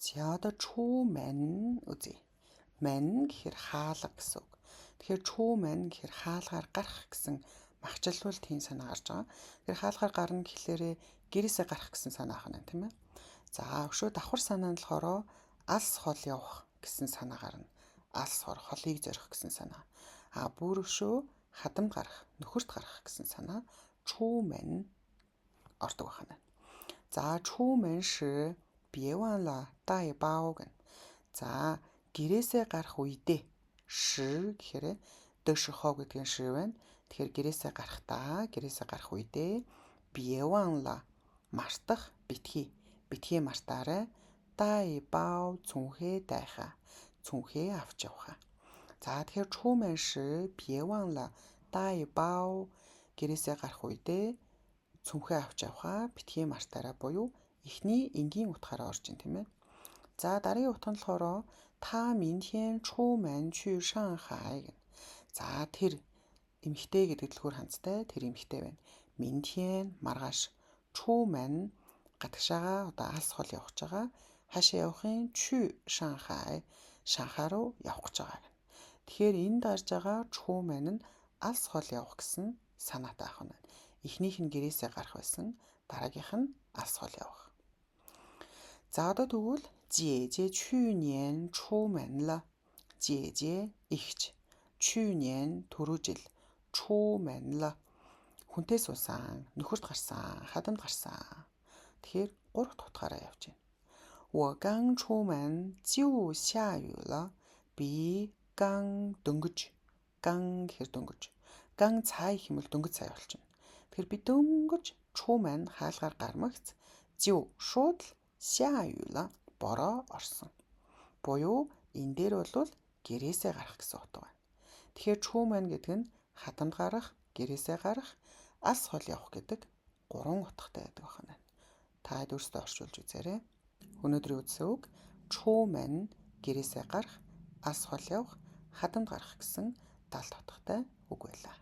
За одоо чүүмэн үзье. Мэн гэхээр хаалга гэсэн үг. Тэгэхээр чүүмэн гэхээр хаалгаар гарах гэсэн махчлуулт хийн санаа гарч байгаа. Тэгэхээр хаалгаар гарна гэхлээрээ гэрээсээ гарах гэсэн санаа ахна тийм ээ. За өшөө давхар санаа нь болохоор алс хол явах гэсэн санаа гарна. Алс хор холыг зорих гэсэн санаа. Бүр өшөө хадамд гарах, нөхөрт гарах гэсэн санаа чүүмэн ордог байна. За чүүмэн ши биеванла тай бао гэн. За гэрээсээ гарах үедээ ши гэхээр дэшхоо гэдэг нь ши байна. Тэгэхээр гэрээсээ гарах үедээ биеванла мартах битгий мартаарай. Тай бао цүнхээ дайхаа. Цүнхээ авч явхаа. За тэгэхээр чүүмэн ши биеванла тай бао гэрээсээ гарах үедээ цүнхээ авч явхаа битгий мартаарай буюу эхний энгийн утгаараа орж ин тийм ээ. За дараагийн утга нь болохоор та минтэн чүүмэн чү Шанхай гэнэ. За тэр эмэгтэй гэдэг дэлгүүр ханцтай тэр эмэгтэй байна. Минтэн маргааш чүүмэн гадагшаага одоо алс хол явах гэж байгаа. Хаашаа явахын чү Шанхай Шанхай руу явах гэж байгаа гэнэ. Тэгэхээр энд гарч байгаа чүүмэн нь алс хол явах гэсэн санаатай ах нь. Эхнийх нь гэрээсээ гарах байсан, дараагийнх нь алс хол явах. За одоо тэгвэл жээжээ чүүнэн чүүмэнла. Жээжээ ихч. Чүүнэн түрүү жил. Чүүмэнла. Хүнтэй суусан, нөхөрт гарсан, хадамд гарсан. Тэгэхээр 3 дахь утгаараа явж байна. 我刚出门就下雨了. Би ганг дөнгөж. Ганг гэхээр дөнгөж. Ганг цай хэмэл дөнгөж цай болчихно. Тэгэхээр би дөнгөж чүүмэн хаалгаар гармагц. Зүү шууд л 샤유ла бороо орсон. Буюу энэ дээр бол гэрээсээ гарах гэсэн утга байна. Тэгэхээр чүүмэн гэдэг нь хадамд гарах, гэрээсээ гарах, алс хол явах гэдэг 3 утгатай байдаг байна. Та өөрсдөө орчуулж үзээрэй. Өнөөдрийн үгс үг чүүмэн гэрээсээ гарах, алс хол явах, хадамд гарах гэсэн 70 утгатай үг байлаа.